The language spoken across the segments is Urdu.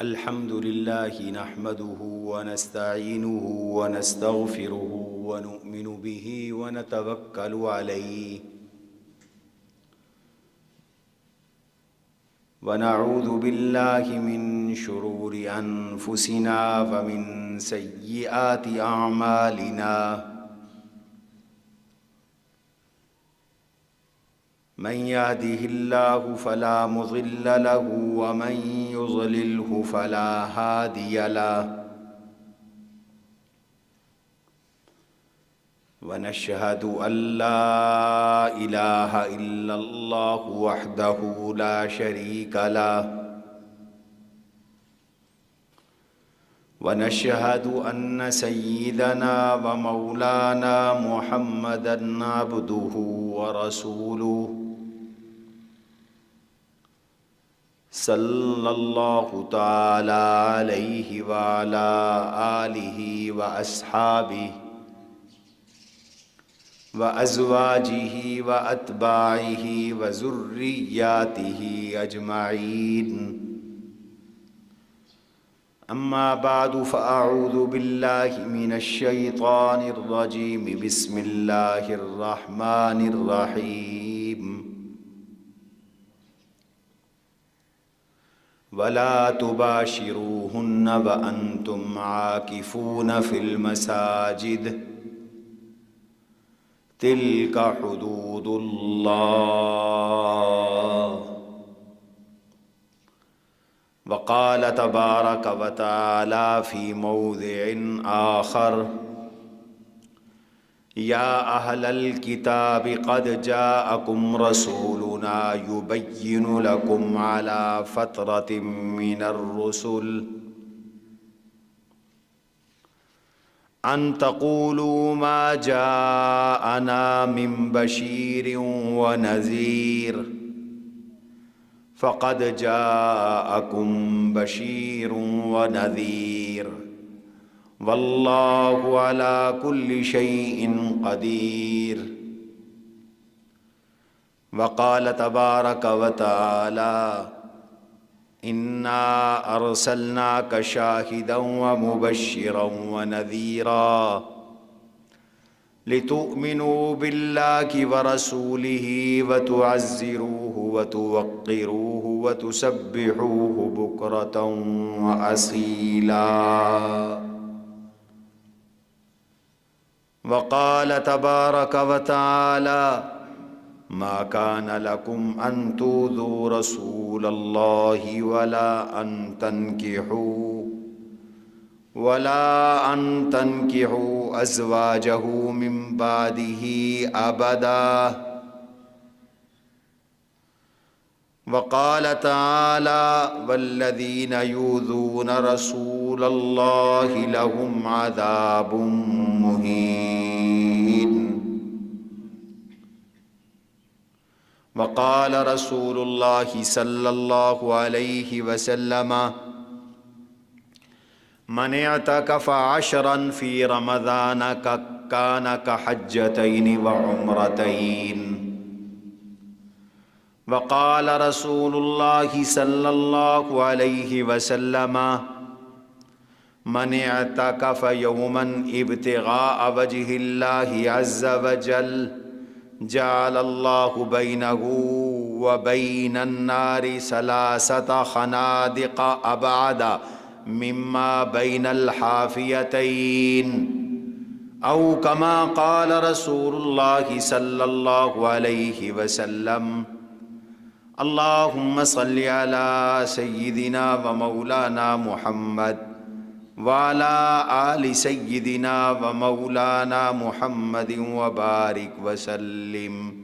الحمد لله نحمده ونستعينه ونستغفره ونؤمن به ونتوكل عليه ونعوذ بالله من شرور أنفسنا ومن سيئات أعمالنا من يهده الله فلا مضل له ومن يضلله فلا هادي له ونشهد أن لا إله إلا الله وحده لا شريك له ونشهد أن سيدنا ومولانا محمدًا عبده ورسوله صلى الله تعالى عليه وعلى آله وأصحابه وأزواجه وأتباعه وذرياته أجمعين أما بعد فأعوذ بالله من الشيطان الرجيم بسم الله الرحمن الرحيم ولا تباشروهن وأنتم عاكفون في المساجد تلك حدود الله وقال تبارك وتعالى في موضع آخر يا أهل الكتاب قد جاءكم رسولنا يبين لكم على فترة من الرسل أن تقولوا ما جاءنا من بشير ونذير فقد جاءكم بشير ونذير والله على كل شيء قدير وقال تبارك وتعالى إنا أرسلناك شاهدا ومبشرا ونذيرا لتؤمنوا بالله ورسوله وتعزروه وتوقروه وتسبحوه بكرة وأصيلا وقال تبارك وتعالى ما كان لكم أن تؤذوا رسول الله ولا أن تنكحوا أزواجه من بعده أبدا وقال تعالى والذين يؤذون رسول الله لهم عذاب مهين وقال رسول الله صلى الله عليه وسلم من اعتكف 10 في رمضان كان كحجتين وعمرتين وقال رسول الله صلى الله عليه وسلم من اعتكف يوما ابتغاء وجه الله عز وجل جعل الله بينه وبين النار 3 خنادق أبعد مما بين الحافيتين أو كما قال رسول الله صلى الله عليه وسلم اللهم صل على سيدنا ومولانا محمد وعلى آل سيدنا ومولانا محمد وبارك وسلم.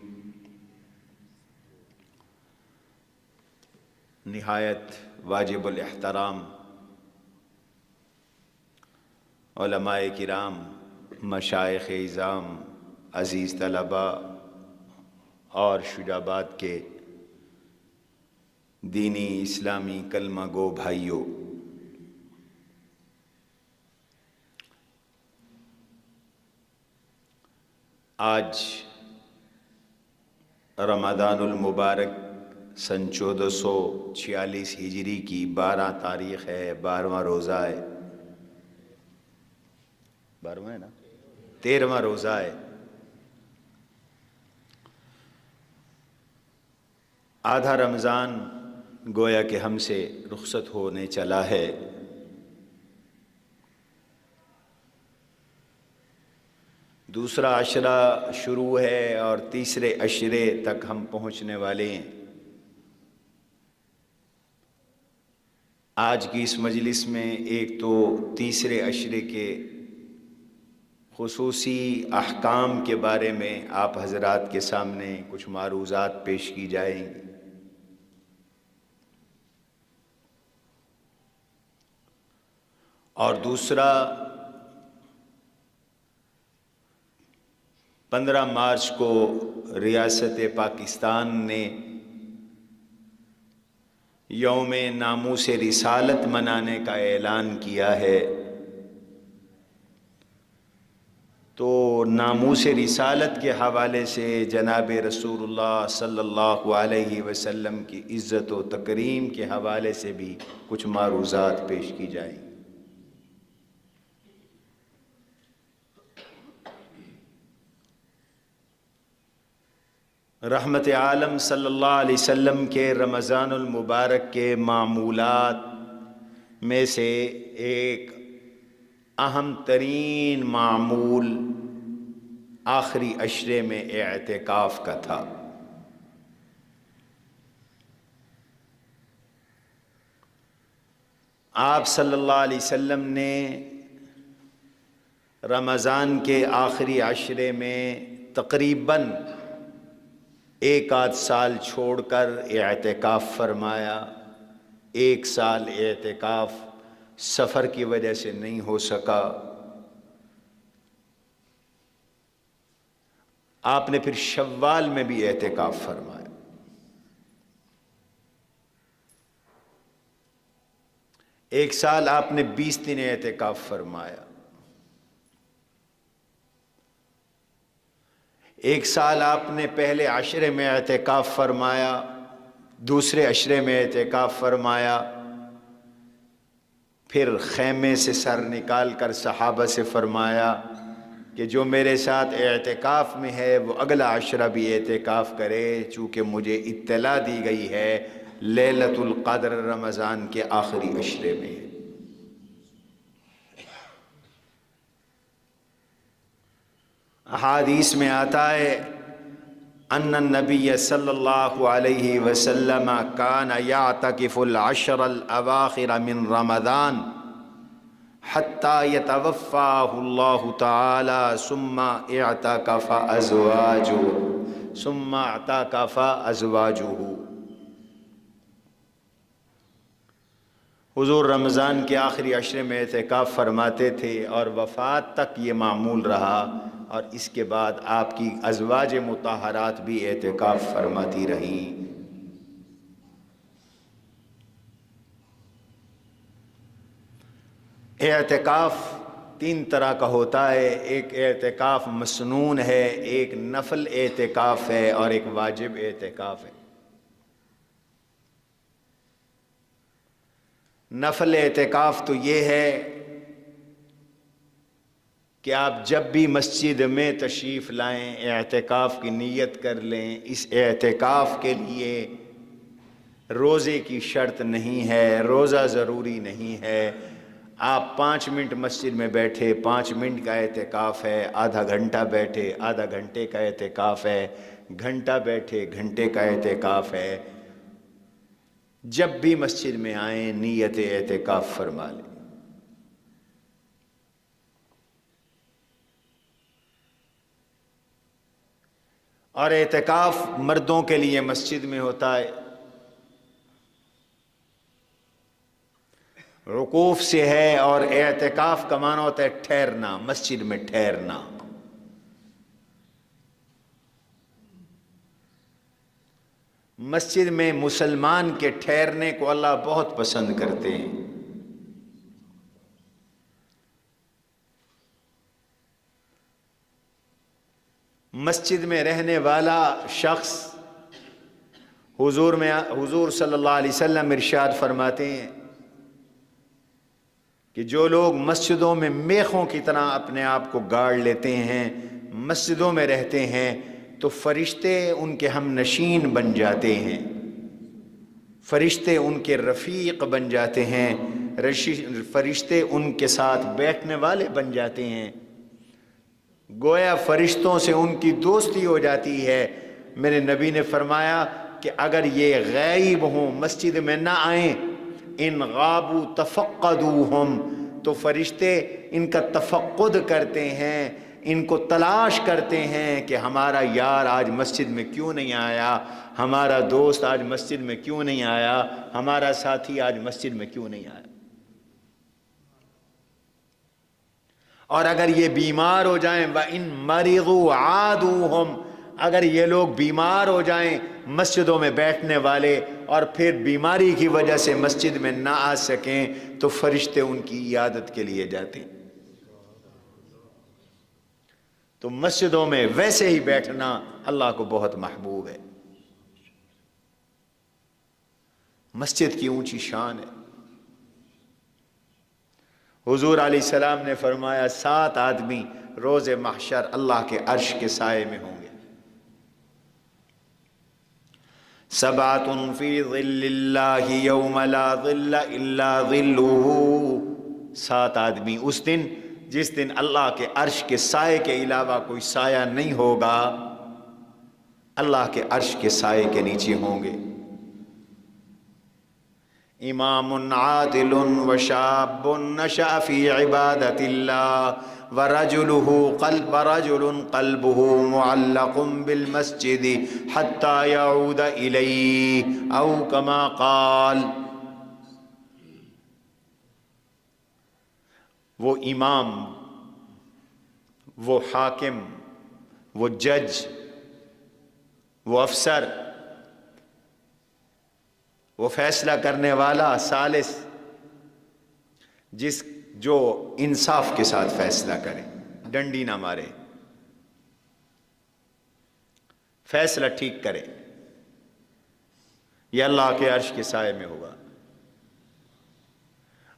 نہایت واجب الاحترام علماء کرام، مشائخ اعظام، عزیز طلباء اور شجابات کے دینی اسلامی کلمہ گو بھائیوں، آج رمضان المبارک سن 1446 ہجری کی 12 تاریخ ہے، 12واں روزہ ہے، 12واں ہے نا، 13واں روزہ ہے۔ آدھا رمضان گویا کہ ہم سے رخصت ہونے چلا ہے۔ دوسرا عشرہ شروع ہے اور تیسرے عشرے تک ہم پہنچنے والے ہیں۔ آج کی اس مجلس میں ایک تو تیسرے عشرے کے خصوصی احکام کے بارے میں آپ حضرات کے سامنے کچھ معروضات پیش کی جائیں گی، اور دوسرا 15 مارچ کو ریاست پاکستان نے یوم ناموس رسالت منانے کا اعلان کیا ہے، تو ناموس رسالت کے حوالے سے جناب رسول اللہ صلی اللہ علیہ وسلم کی عزت و تکریم کے حوالے سے بھی کچھ معروضات پیش کی جائیں گی۔ رحمت عالم صلی اللہ علیہ وسلم کے رمضان المبارک کے معمولات میں سے ایک اہم ترین معمول آخری عشرے میں اعتکاف کا تھا۔ آپ صلی اللہ علیہ وسلم نے رمضان کے آخری عشرے میں تقریباً ایک آدھ سال چھوڑ کر اعتکاف فرمایا۔ ایک سال اعتکاف سفر کی وجہ سے نہیں ہو سکا۔ آپ نے پھر شوال میں بھی اعتکاف فرمایا۔ ایک سال آپ نے 20 دن اعتکاف فرمایا۔ ایک سال آپ نے پہلے عشرے میں اعتکاف فرمایا، دوسرے عشرے میں اعتکاف فرمایا، پھر خیمے سے سر نکال کر صحابہ سے فرمایا کہ جو میرے ساتھ اعتکاف میں ہے وہ اگلا عشرہ بھی اعتکاف کرے، چونکہ مجھے اطلاع دی گئی ہے لیلۃ القدر رمضان کے آخری عشرے میں ہے۔ احادیث میں آتا ہے ان النبی صلی اللہ علیہ وسلم کان یعتکف العشر الاواخر من رمضان حتی یتوفاہ اللہ تعالی ثم اعتکف ازواجہ۔ حضور رمضان کے آخری عشرے میں اعتکاف فرماتے تھے اور وفات تک یہ معمول رہا، اور اس کے بعد آپ کی ازواج مطہرات بھی اعتکاف فرماتی رہیں۔ اعتکاف 3 طرح کا ہوتا ہے، ایک اعتکاف مسنون ہے، ایک نفل اعتکاف ہے، اور ایک واجب اعتکاف ہے۔ نفل اعتکاف تو یہ ہے کہ آپ جب بھی مسجد میں تشریف لائیں اعتکاف کی نیت کر لیں۔ اس اعتکاف کے لیے روزے کی شرط نہیں ہے، روزہ ضروری نہیں ہے۔ آپ 5 منٹ مسجد میں بیٹھے، 5 منٹ کا اعتکاف ہے، آدھا گھنٹہ بیٹھے، آدھا گھنٹے کا اعتکاف ہے، گھنٹہ بیٹھے، گھنٹے کا اعتکاف ہے۔ جب بھی مسجد میں آئیں نیت اعتکاف فرما لیں۔ اور اعتکاف مردوں کے لیے مسجد میں ہوتا ہے، وقوف سے ہے، اور اعتکاف کا معنی ہوتا ہے ٹھہرنا، مسجد میں ٹھہرنا۔ مسجد میں مسلمان کے ٹھہرنے کو اللہ بہت پسند کرتے ہیں۔ مسجد میں رہنے والا شخص حضور صلی اللہ علیہ وسلم ارشاد فرماتے ہیں کہ جو لوگ مسجدوں میں میخوں کی طرح اپنے آپ کو گاڑ لیتے ہیں، مسجدوں میں رہتے ہیں، تو فرشتے ان کے ہم نشین بن جاتے ہیں، فرشتے ان کے رفیق بن جاتے ہیں، فرشتے ان کے ساتھ بیٹھنے والے بن جاتے ہیں، گویا فرشتوں سے ان کی دوستی ہو جاتی ہے۔ میرے نبی نے فرمایا کہ اگر یہ غائب ہوں، مسجد میں نہ آئیں، ان غابوا تفقدوہم، تو فرشتے ان کا تفقد کرتے ہیں، ان کو تلاش کرتے ہیں کہ ہمارا یار آج مسجد میں کیوں نہیں آیا، ہمارا دوست آج مسجد میں کیوں نہیں آیا، ہمارا ساتھی آج مسجد میں کیوں نہیں آیا۔ اور اگر یہ بیمار ہو جائیں وَإِن مَرِضُوا عَادُوهُمْ، اگر یہ لوگ بیمار ہو جائیں مسجدوں میں بیٹھنے والے اور پھر بیماری کی وجہ سے مسجد میں نہ آ سکیں، تو فرشتے ان کی عیادت کے لیے جاتے ہیں۔ تو مسجدوں میں ویسے ہی بیٹھنا اللہ کو بہت محبوب ہے، مسجد کی اونچی شان ہے۔ حضور علیہ السلام نے فرمایا 7 آدمی روز محشر اللہ کے عرش کے سائے میں ہوں گے۔ 7 فی ظل اللہ یوم لا ظل الا ظلہ، 7 آدمی اس دن جس دن اللہ کے عرش کے سائے کے علاوہ کوئی سایہ نہیں ہوگا، اللہ کے عرش کے سائے کے نیچے ہوں گے۔ امام عادل وشاب نشأ فی عبادت اللہ ورجل قلبه معلق بالمسجد حتى يعود الیہ او کما قال۔ وہ امام، وہ حاکم، وہ جج، وہ افسر، وہ فیصلہ کرنے والا ثالث، جو انصاف کے ساتھ فیصلہ کرے، ڈنڈی نہ مارے، فیصلہ ٹھیک کرے، یہ اللہ کے عرش کے سائے میں ہوگا۔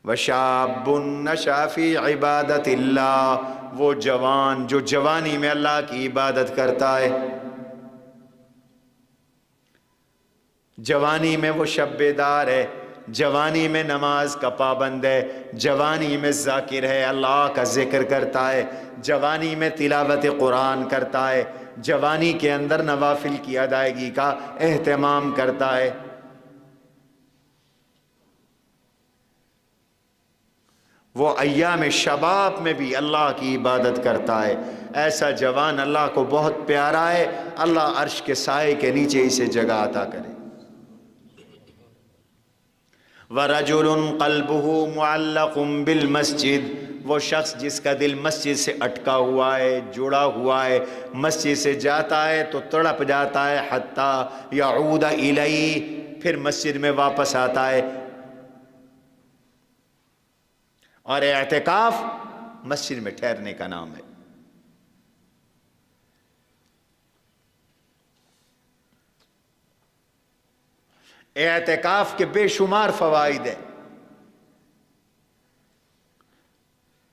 وَشَابٌ نَشَأَ فِي عِبَادَةِ اللَّهِ، وہ جوان جو جوانی میں اللہ کی عبادت کرتا ہے، جوانی میں وہ شب بیدار ہے، جوانی میں نماز کا پابند ہے، جوانی میں ذاکر ہے، اللہ کا ذکر کرتا ہے، جوانی میں تلاوت قرآن کرتا ہے، جوانی کے اندر نوافل کی ادائیگی کا اہتمام کرتا ہے۔ وہ ایام شباب میں بھی اللہ کی عبادت کرتا ہے، ایسا جوان اللہ کو بہت پیارا ہے، اللہ عرش کے سائے کے نیچے اسے جگہ عطا کرے۔ وَرَجُلٌ قَلْبُهُ مُعَلَّقٌ بِالْمَسْجِدِ، وہ شخص جس کا دل مسجد سے اٹکا ہوا ہے، جڑا ہوا ہے، مسجد سے جاتا ہے تو تڑپ جاتا ہے، حَتَّى يَعُودَ إِلَيْهِ، پھر مسجد میں واپس آتا ہے۔ اور اعتکاف مسجد میں ٹھہرنے کا نام ہے۔ اعتکاف کے بے شمار فوائد ہیں۔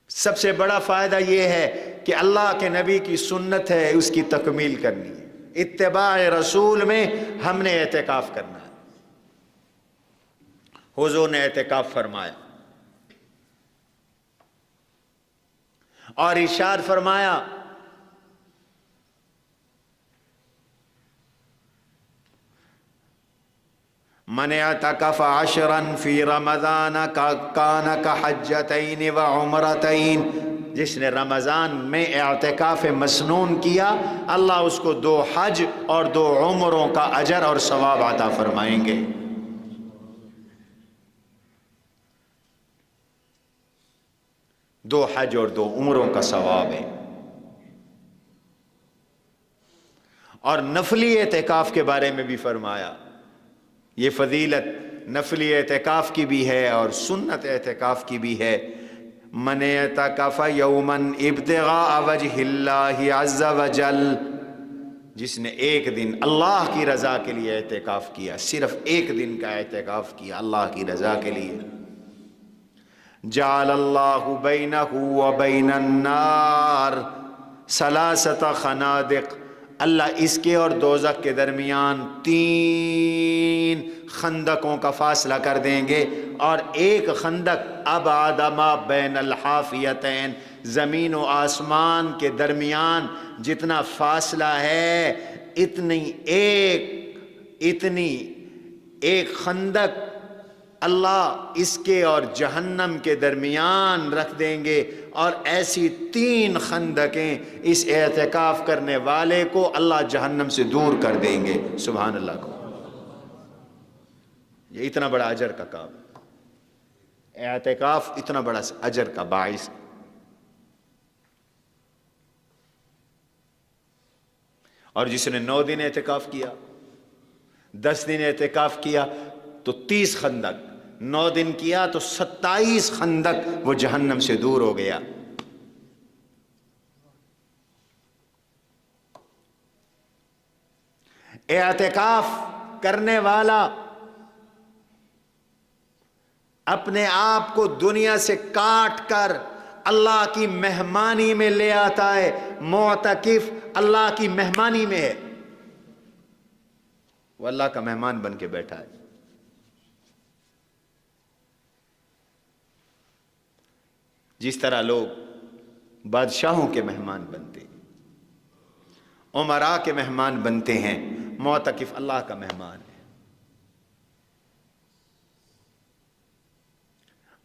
سب سے بڑا فائدہ یہ ہے کہ اللہ کے نبی کی سنت ہے، اس کی تکمیل کرنی ہے، اتباع رسول میں ہم نے اعتکاف کرنا ہے۔ حضور نے اعتکاف فرمایا اور ارشاد فرمایا من اعتکف 10 فی رمضان کان کحجتین وعمرتین، جس نے رمضان میں اعتکاف مسنون کیا اللہ اس کو 2 حج اور 2 عمروں کا اجر اور ثواب عطا فرمائیں گے۔ دو حج اور 2 عمروں کا ثواب ہے۔ اور نفلی اعتکاف کے بارے میں بھی فرمایا، یہ فضیلت نفلی اعتکاف کی بھی ہے اور سنت اعتکاف کی بھی ہے۔ من اعتکف یوما ابتغاء وجہ اللہ عز وجل جس نے ایک دن اللہ کی رضا کے لیے اعتکاف کیا، صرف ایک دن کا اعتکاف کیا اللہ کی رضا کے لیے، جعل اللہ بینہ وبین النار ثلاثۃ خنادق، اللہ اس کے اور دوزخ کے درمیان 3 خندقوں کا فاصلہ کر دیں گے، اور ایک خندق ابعد ما بین الحافیتین، زمین و آسمان کے درمیان جتنا فاصلہ ہے اتنی ایک خندق اللہ اس کے اور جہنم کے درمیان رکھ دیں گے، اور ایسی 3 خندقیں اس اعتکاف کرنے والے کو اللہ جہنم سے دور کر دیں گے۔ سبحان اللہ کو، یہ اتنا بڑا اجر کا کام، اعتکاف اتنا بڑا اجر کا باعث۔ اور جس نے 9 دن اعتکاف کیا، 10 دن اعتکاف کیا تو 30 خندق، 9 دن کیا تو 27 خندق وہ جہنم سے دور ہو گیا۔ اعتکاف کرنے والا اپنے آپ کو دنیا سے کاٹ کر اللہ کی مہمانی میں لے آتا ہے، معتکف اللہ کی مہمانی میں ہے، وہ اللہ کا مہمان بن کے بیٹھا ہے۔ جس طرح لوگ بادشاہوں کے مہمان بنتے ہیں، امراء کے مہمان بنتے ہیں، معتکف اللہ کا مہمان ہے۔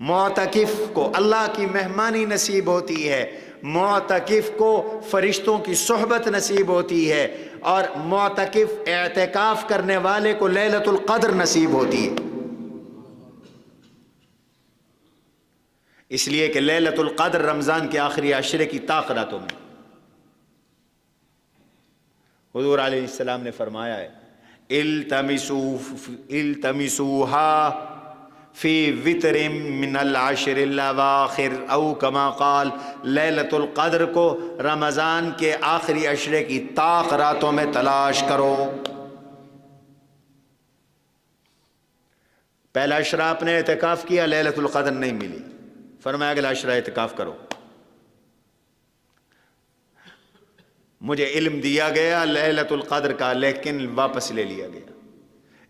معتکف کو اللہ کی مہمانی نصیب ہوتی ہے، معتکف کو فرشتوں کی صحبت نصیب ہوتی ہے، اور معتکف اعتکاف کرنے والے کو لیلۃ القدر نصیب ہوتی ہے، اس لیے کہ لیلۃ القدر رمضان کے آخری عشرے کی طاقتوں میں حضور علیہ السلام نے فرمایا ہے، التمسوها فی وتر من العشر الاواخر، او کما قال، لیلۃ القدر کو رمضان کے آخری عشرے کی طاق راتوں میں تلاش کرو۔ پہلا عشرہ آپ نے اعتکاف کیا، لیلۃ القدر نہیں ملی، فرمایا اگلا عشرہ اعتکاف کرو۔ مجھے علم دیا گیا لیلۃ القدر کا، لیکن واپس لے لیا گیا۔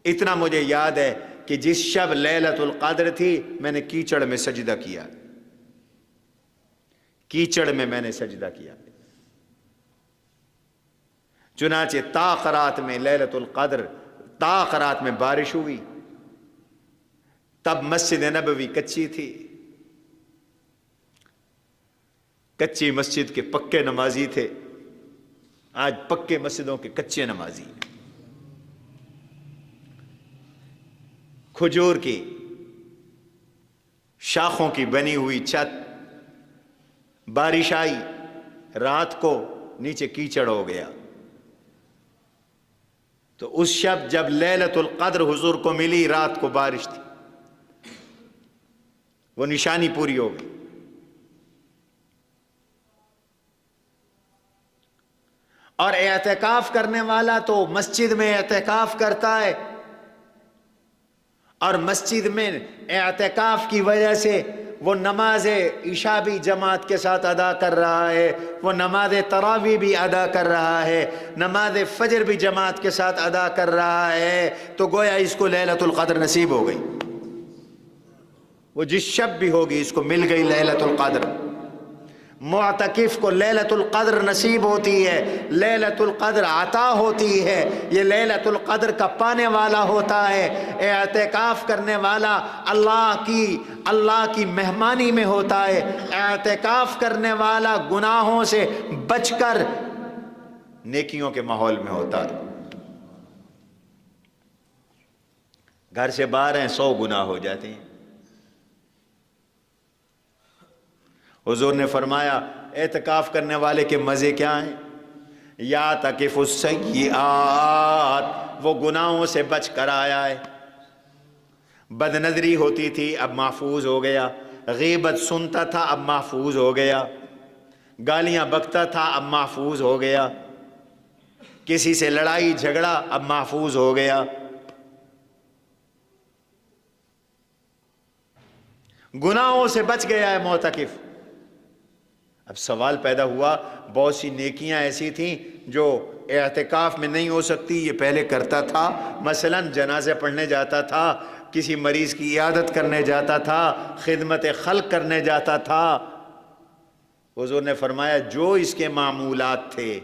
اتنا مجھے یاد ہے کہ جس شب لیلۃ القدر تھی میں نے کیچڑ میں سجدہ کیا، کیچڑ میں میں نے سجدہ کیا۔ چنانچہ طاقرات میں لیلۃ القدر، طاقرات میں بارش ہوئی، تب مسجد نبوی کچی تھی، کچی مسجد کے پکے نمازی تھے، آج پکے مسجدوں کے کچے نمازی۔ کھجور کی شاخوں کی بنی ہوئی چھت، بارش آئی، رات کو نیچے کیچڑ ہو گیا، تو اس شب جب لیلۃ القدر حضور کو ملی، رات کو بارش تھی، وہ نشانی پوری ہو گئی۔ اور اعتکاف کرنے والا تو مسجد میں اعتکاف کرتا ہے، اور مسجد میں اعتکاف کی وجہ سے وہ نماز عشاء بھی جماعت کے ساتھ ادا کر رہا ہے، وہ نماز تراویح بھی ادا کر رہا ہے، نماز فجر بھی جماعت کے ساتھ ادا کر رہا ہے، تو گویا اس کو لیلۃ القدر نصیب ہو گئی۔ وہ جس شب بھی ہوگی اس کو مل گئی لیلۃ القدر۔ معتکف کو لیلۃ القدر نصیب ہوتی ہے، لیلۃ القدر عطا ہوتی ہے، یہ لیلۃ القدر کا پانے والا ہوتا ہے۔ اعتکاف کرنے والا اللہ کی مہمانی میں ہوتا ہے، اعتکاف کرنے والا گناہوں سے بچ کر نیکیوں کے ماحول میں ہوتا ہے۔ گھر سے باہر ہیں 100 گناہ ہو جاتے ہیں۔ حضور نے فرمایا اعتکاف کرنے والے کے مزے کیا ہیں؟ یعتکف السیئات، وہ گناہوں سے بچ کر آیا ہے۔ بد نظری ہوتی تھی، اب محفوظ ہو گیا، غیبت سنتا تھا، اب محفوظ ہو گیا، گالیاں بکتا تھا، اب محفوظ ہو گیا، کسی سے لڑائی جھگڑا اب محفوظ ہو گیا، گناہوں سے بچ گیا ہے معتکف۔ اب سوال پیدا ہوا، بہت سی نیکیاں ایسی تھیں جو اعتکاف میں نہیں ہو سکتی، یہ پہلے کرتا تھا، مثلا جنازے پڑھنے جاتا تھا، کسی مریض کی عیادت کرنے جاتا تھا، خدمت خلق کرنے جاتا تھا۔ حضور نے فرمایا جو اس کے معمولات تھے،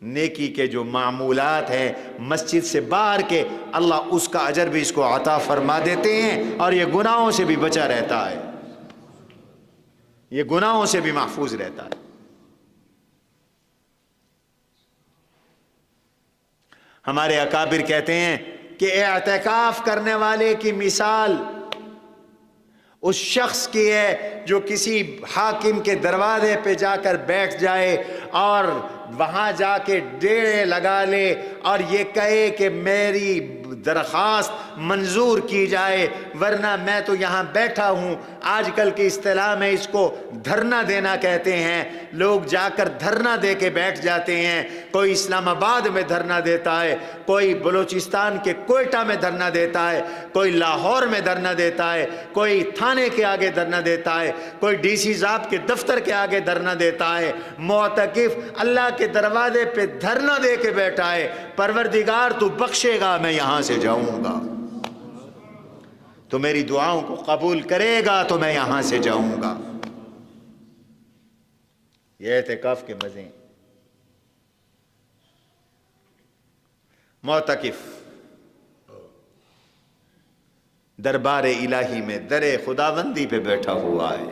نیکی کے جو معمولات ہیں مسجد سے باہر کے، اللہ اس کا اجر بھی اس کو عطا فرما دیتے ہیں، اور یہ گناہوں سے بھی بچا رہتا ہے، یہ گناہوں سے بھی محفوظ رہتا ہے۔ ہمارے اکابر کہتے ہیں کہ اعتکاف کرنے والے کی مثال اس شخص کی ہے جو کسی حاکم کے دروازے پہ جا کر بیٹھ جائے اور وہاں جا کے ڈیرے لگا لے اور یہ کہے کہ میری درخواست منظور کی جائے، ورنہ میں تو یہاں بیٹھا ہوں۔ آج کل کی اصطلاح میں اس کو دھرنا دینا کہتے ہیں، لوگ جا کر دھرنا دے کے بیٹھ جاتے ہیں، کوئی اسلام آباد میں دھرنا دیتا ہے، کوئی بلوچستان کے کوئٹہ میں دھرنا دیتا ہے، کوئی لاہور میں دھرنا دیتا ہے، کوئی تھانے کے آگے دھرنا دیتا ہے، کوئی ڈی سی صاحب کے دفتر کے آگے دھرنا دیتا ہے۔ معتکف اللہ کے دروازے پہ دھرنا دے کے بیٹھا ہے، پروردگار تو بخشے گا، میں یہاں سے جاؤں گا، تو میری دعاؤں کو قبول کرے گا، تو میں یہاں سے جاؤں گا۔ یہ اعتکاف کے مزے ہیں۔ معتکف دربار الہی میں در خداوندی پہ بیٹھا ہوا ہے،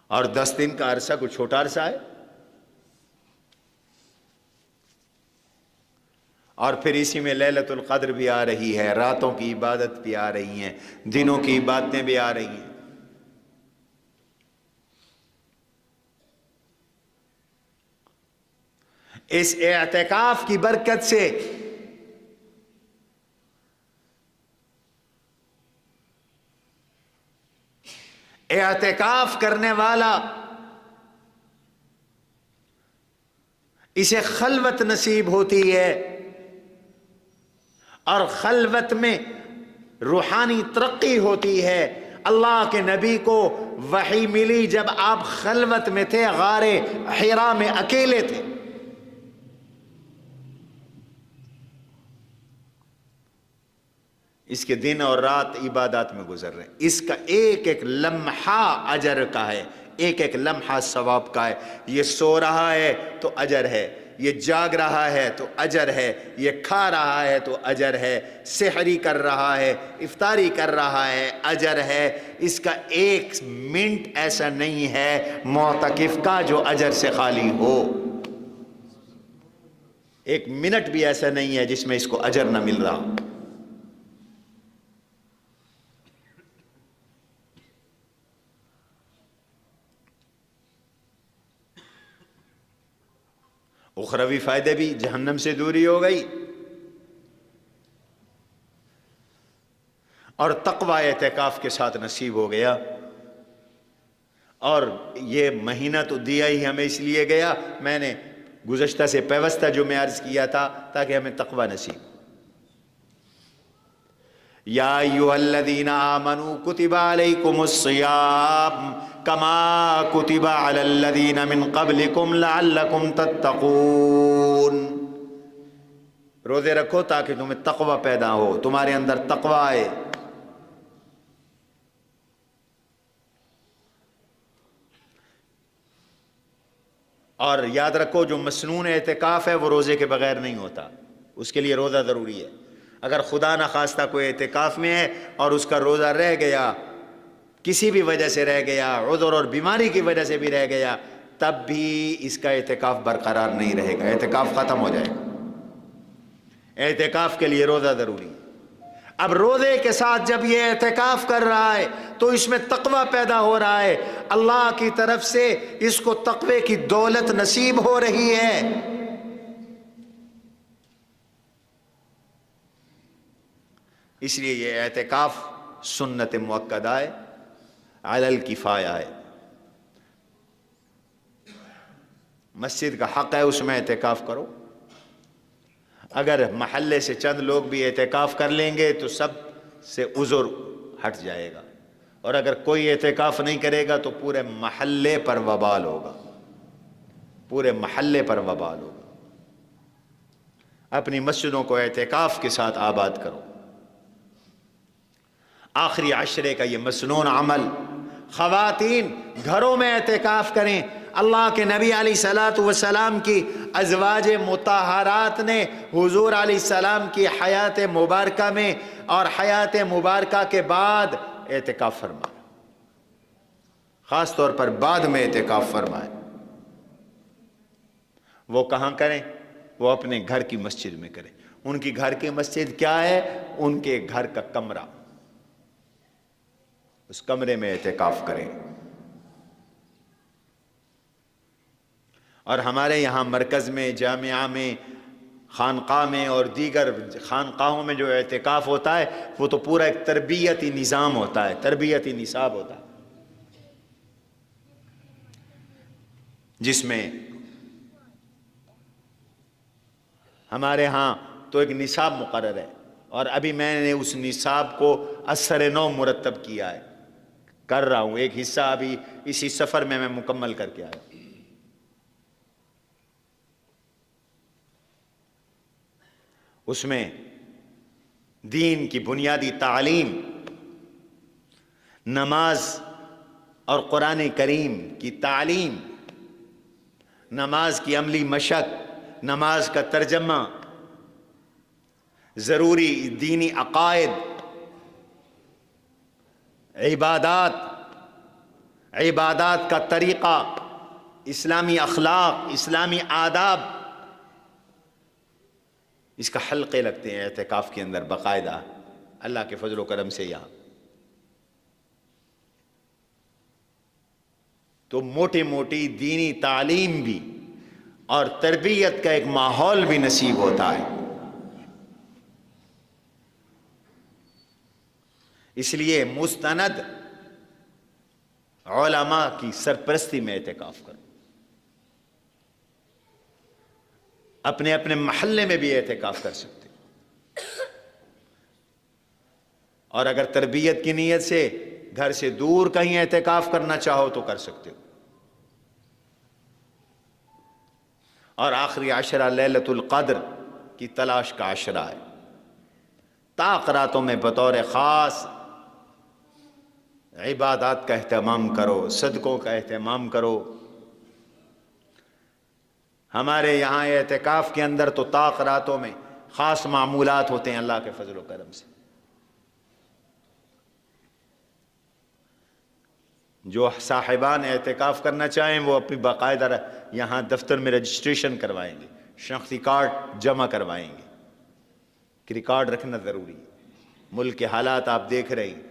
اور 10 دن کا عرصہ کوئی چھوٹا عرصہ ہے، اور پھر اسی میں لیلۃ القدر بھی آ رہی ہے، راتوں کی عبادت بھی آ رہی ہیں، دنوں کی عبادتیں بھی آ رہی ہیں۔ اس اعتکاف کی برکت سے اعتکاف کرنے والا اسے خلوت نصیب ہوتی ہے، اور خلوت میں روحانی ترقی ہوتی ہے۔ اللہ کے نبی کو وحی ملی جب آپ خلوت میں تھے، غار حرا میں اکیلے تھے۔ اس کے دن اور رات عبادات میں گزر رہے ہیں، اس کا ایک ایک لمحہ اجر کا ہے، ایک ایک لمحہ ثواب کا ہے۔ یہ سو رہا ہے تو اجر ہے، یہ جاگ رہا ہے تو اجر ہے، یہ کھا رہا ہے تو اجر ہے، سحری کر رہا ہے، افطاری کر رہا ہے، اجر ہے۔ اس کا ایک منٹ ایسا نہیں ہے معتکف کا جو اجر سے خالی ہو، ایک منٹ بھی ایسا نہیں ہے جس میں اس کو اجر نہ مل رہا ہو۔ اخروی فائدے بھی، جہنم سے دوری ہو گئی، اور تقوی اعتکاف کے ساتھ نصیب ہو گیا۔ اور یہ مہینہ تو دیا ہی ہمیں اس لیے گیا، میں نے گزشتہ سے پیوستہ جو میں عرض کیا تھا، تاکہ ہمیں تقوی نصیب۔ یا ایھا الذین آمنوا کتب علیکم الصیام کما کتب علی الذین من قبلکم لعلکم تتقون۔ روزے رکھو تاکہ تمہیں تقوی پیدا ہو، تمہارے اندر تقوی آئے۔ اور یاد رکھو جو مسنون اعتکاف ہے وہ روزے کے بغیر نہیں ہوتا، اس کے لیے روزہ ضروری ہے۔ اگر خدا نخواستہ کوئی اعتکاف میں ہے اور اس کا روزہ رہ گیا، کسی بھی وجہ سے رہ گیا، عذر اور بیماری کی وجہ سے بھی رہ گیا، تب بھی اس کا اعتکاف برقرار نہیں رہے گا، اعتکاف ختم ہو جائے گا۔ اعتکاف کے لیے روزہ ضروری ہے۔ اب روزے کے ساتھ جب یہ اعتکاف کر رہا ہے تو اس میں تقوی پیدا ہو رہا ہے، اللہ کی طرف سے اس کو تقوی کی دولت نصیب ہو رہی ہے۔ اس لیے یہ اعتکاف سنت مؤکدہ ہے، علی الکفایہ ہے۔ مسجد کا حق ہے اس میں اعتکاف کرو. اگر محلے سے چند لوگ بھی اعتکاف کر لیں گے تو سب سے عذر ہٹ جائے گا, اور اگر کوئی اعتکاف نہیں کرے گا تو پورے محلے پر وبال ہوگا, پورے محلے پر وبال ہوگا. اپنی مسجدوں کو اعتکاف کے ساتھ آباد کرو. آخری عشرے کا یہ مسنون عمل, خواتین گھروں میں اعتکاف کریں. اللہ کے نبی علیہ الصلوۃ والسلام کی ازواج مطہرات نے حضور علیہ السلام کی حیات مبارکہ میں اور حیات مبارکہ کے بعد اعتکاف فرمایا, خاص طور پر بعد میں اعتکاف فرمایا. وہ کہاں کریں؟ وہ اپنے گھر کی مسجد میں کریں. ان کی گھر کی مسجد کیا ہے؟ ان کے گھر کا کمرہ, اس کمرے میں اعتکاف کریں. اور ہمارے یہاں مرکز میں, جامعہ میں, خانقاہ میں اور دیگر خانقاہوں میں جو اعتکاف ہوتا ہے وہ تو پورا ایک تربیتی نظام ہوتا ہے, تربیتی نصاب ہوتا ہے, جس میں ہمارے ہاں تو ایک نصاب مقرر ہے, اور ابھی میں نے اس نصاب کو اثر نو مرتب کیا ہے, کر رہا ہوں. ایک حصہ ابھی اسی سفر میں مکمل کر کے آیا. اس میں دین کی بنیادی تعلیم, نماز اور قرآن کریم کی تعلیم, نماز کی عملی مشق, نماز کا ترجمہ, ضروری دینی عقائد, عبادات کا طریقہ, اسلامی اخلاق, اسلامی آداب, اس کا حلقے لگتے ہیں اعتکاف کے اندر باقاعدہ, اللہ کے فضل و کرم سے. یہاں تو موٹی موٹی دینی تعلیم بھی اور تربیت کا ایک ماحول بھی نصیب ہوتا ہے. اس لیے مستند علماء کی سرپرستی میں اعتکاف کرو. اپنے اپنے محلے میں بھی اعتکاف کر سکتے, اور اگر تربیت کی نیت سے گھر سے دور کہیں اعتکاف کرنا چاہو تو کر سکتے ہو. اور آخری عشرہ لیلۃ القدر کی تلاش کا عشرہ ہے. طاق راتوں میں بطور خاص عبادات کا اہتمام کرو, صدقوں کا اہتمام کرو. ہمارے یہاں اعتکاف کے اندر تو طاق راتوں میں خاص معمولات ہوتے ہیں اللہ کے فضل و کرم سے. جو صاحبان اعتکاف کرنا چاہیں وہ اپنی باقاعدہ یہاں دفتر میں رجسٹریشن کروائیں گے, شناختی کارڈ جمع کروائیں گے, کہ ریکارڈ رکھنا ضروری ہے. ملک کے حالات آپ دیکھ رہے ہیں,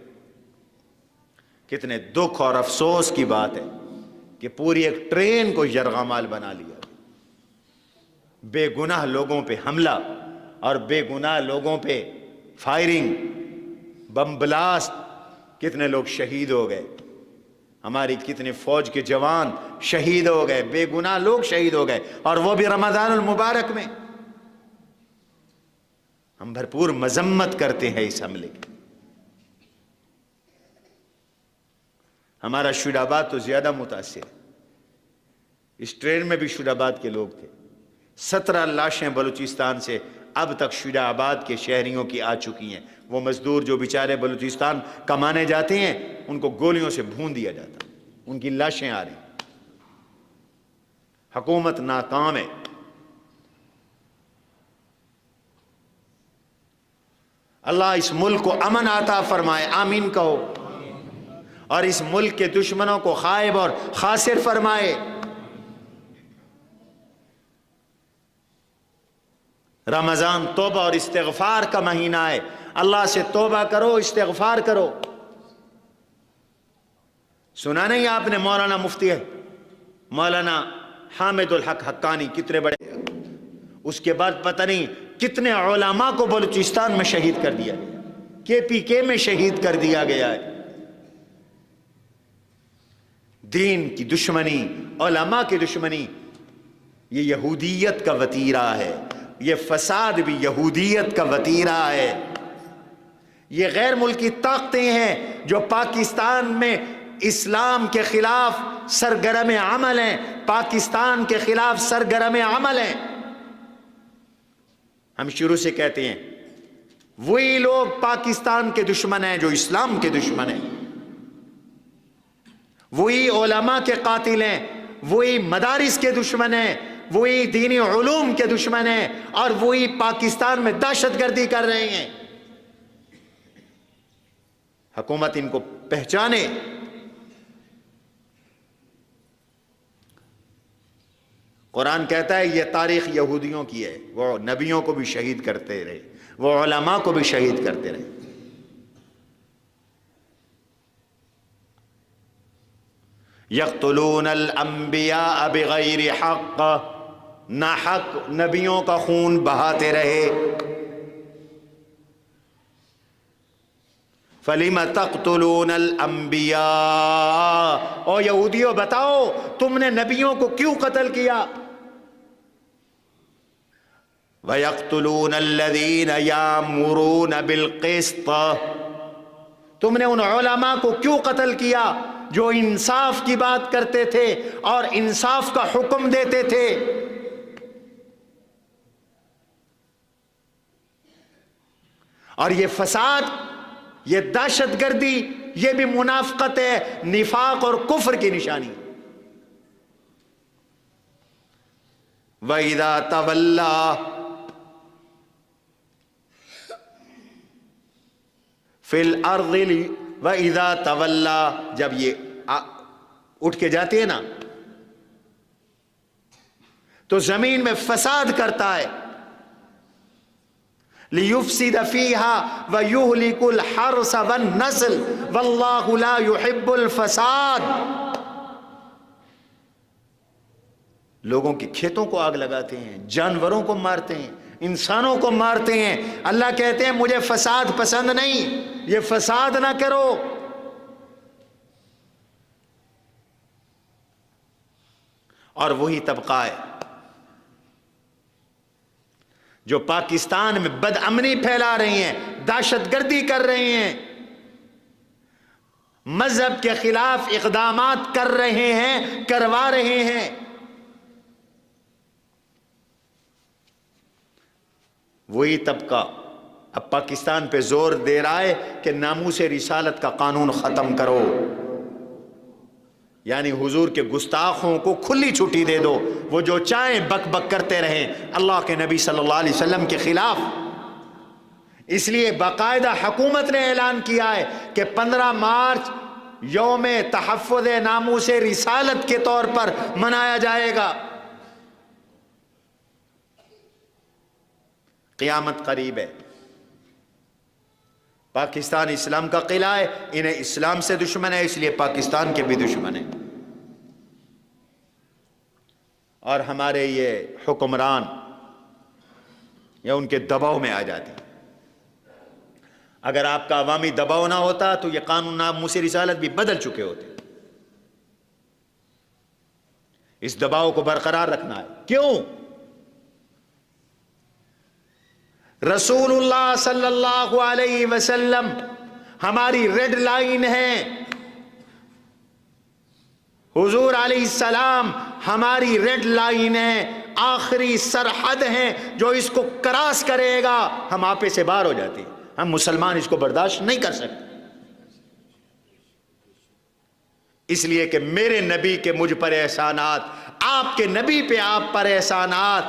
کتنے دکھ اور افسوس کی بات ہے کہ پوری ایک ٹرین کو یرغمال بنا لیا, بے گناہ لوگوں پہ حملہ اور بے گناہ لوگوں پہ فائرنگ, بم بلاسٹ, کتنے لوگ شہید ہو گئے. ہماری کتنے فوج کے جوان شہید ہو گئے, بے گناہ لوگ شہید ہو گئے, اور وہ بھی رمضان المبارک میں. ہم بھرپور مذمت کرتے ہیں اس حملے کی. ہمارا شہید آباد تو زیادہ متاثر ہے. اس ٹرین میں بھی شہید آباد کے لوگ تھے. 17 لاشیں بلوچستان سے اب تک شہید آباد کے شہریوں کی آ چکی ہیں. وہ مزدور جو بیچارے بلوچستان کمانے جاتے ہیں ان کو گولیوں سے بھون دیا جاتا, ان کی لاشیں آ رہی. حکومت ناکام ہے. اللہ اس ملک کو امن عطا فرمائے, آمین کہو, اور اس ملک کے دشمنوں کو خائب اور خاسر فرمائے. رمضان توبہ اور استغفار کا مہینہ ہے. اللہ سے توبہ کرو, استغفار کرو. سنا نہیں آپ نے مولانا مفتی ہے مولانا حامد الحق حقانی, کتنے بڑے, اس کے بعد پتہ نہیں کتنے علماء کو بلوچستان میں شہید کر دیا گیا, KPK میں شہید کر دیا گیا ہے. دین کی دشمنی, علماء کی دشمنی, یہ یہودیت کا وتیرہ ہے، یہ فساد بھی یہودیت کا وتیرہ ہے۔ یہ غیر ملکی طاقتیں ہیں جو پاکستان میں اسلام کے خلاف سرگرم عمل ہیں، پاکستان کے خلاف سرگرم عمل ہیں۔ ہم شروع سے کہتے ہیں وہی لوگ پاکستان کے دشمن ہیں جو اسلام کے دشمن ہیں، وہی علماء کے قاتل ہیں، وہی مدارس کے دشمن ہیں، وہی دینی علوم کے دشمن ہیں، اور وہی پاکستان میں دہشت گردی کر رہے ہیں۔ حکومت ان کو پہچانے۔ قرآن کہتا ہے یہ تاریخ یہودیوں کی ہے، وہ نبیوں کو بھی شہید کرتے رہے، وہ علماء کو بھی شہید کرتے رہے۔ یقتلون الانبیاء بغیر حق، ناحق نبیوں کا خون بہاتے رہے۔ فَلِمَ تَقْتُلُونَ الْأَنْبِيَاءَ، او یہودیوں بتاؤ تم نے نبیوں کو کیوں قتل کیا؟ وَيَقْتُلُونَ الَّذِينَ يَأْمُرُونَ بِالْقِسْطِ، تم نے ان علماء کو کیوں قتل کیا جو انصاف کی بات کرتے تھے اور انصاف کا حکم دیتے تھے؟ اور یہ فساد، یہ دہشت گردی، یہ بھی منافقت ہے، نفاق اور کفر کی نشانی۔ وَإِذَا تَوَلَّى فِي الْأَرْضِ، وَإِذَا تَوَلَّى، جب یہ اٹھ کے جاتے ہیں نا تو زمین میں فساد کرتا ہے۔ لِيُفْسِدَ فِيهَا وَيُهْلِكُ الْحَرْثَ وَالنَّسْلَ وَاللَّهُ لَا يُحِبُّ الْفَسَادَ، لوگوں کے کھیتوں کو آگ لگاتے ہیں، جانوروں کو مارتے ہیں، انسانوں کو مارتے ہیں۔ اللہ کہتے ہیں مجھے فساد پسند نہیں، یہ فساد نہ کرو۔ اور وہی طبقہ ہے جو پاکستان میں بد امنی پھیلا رہی ہیں، دہشت گردی کر رہے ہیں، مذہب کے خلاف اقدامات کر رہے ہیں، کروا رہے ہیں۔ وہی طبقہ اب پاکستان پہ زور دے رہا ہے کہ ناموس رسالت کا قانون ختم کرو، یعنی حضور کے گستاخوں کو کھلی چھٹی دے دو، وہ جو چاہیں بک بک کرتے رہیں اللہ کے نبی صلی اللہ علیہ وسلم کے خلاف۔ اس لیے باقاعدہ حکومت نے اعلان کیا ہے کہ 15 مارچ یوم تحفظ ناموس رسالت کے طور پر منایا جائے گا۔ قیامت قریب ہے، پاکستان اسلام کا قلعہ ہے، انہیں اسلام سے دشمن ہے، اس لیے پاکستان کے بھی دشمن ہیں۔ اور ہمارے یہ حکمران یا ان کے دباؤ میں آ جاتے ہیں۔ اگر آپ کا عوامی دباؤ نہ ہوتا تو یہ قانون ناموس رسالت بھی بدل چکے ہوتے۔ اس دباؤ کو برقرار رکھنا ہے۔ کیوں؟ رسول اللہ صلی اللہ علیہ وسلم ہماری ریڈ لائن ہے، حضور علیہ السلام ہماری ریڈ لائن ہے، آخری سرحد ہے، جو اس کو کراس کرے گا ہم آپے سے باہر ہو جاتے ہیں۔ ہم مسلمان اس کو برداشت نہیں کر سکتے، اس لیے کہ میرے نبی کے مجھ پر احسانات، آپ کے نبی پہ آپ پر احسانات،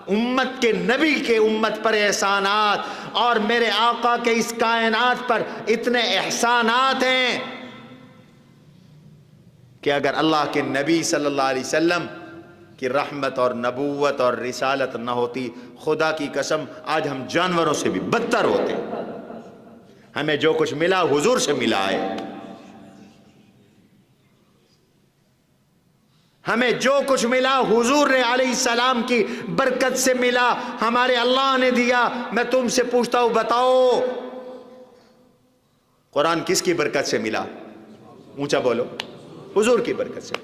امت کے نبی کے امت پر احسانات، اور میرے آقا کے اس کائنات پر اتنے احسانات ہیں کہ اگر اللہ کے نبی صلی اللہ علیہ وسلم کی رحمت اور نبوت اور رسالت نہ ہوتی، خدا کی قسم آج ہم جانوروں سے بھی بدتر ہوتے۔ ہمیں جو کچھ ملا حضور سے ملا ہے، ہمیں جو کچھ ملا حضور نے علیہ السلام کی برکت سے ملا، ہمارے اللہ نے دیا۔ میں تم سے پوچھتا ہوں، بتاؤ قرآن کس کی برکت سے ملا؟ اونچا بولو۔ حضور کی برکت سے۔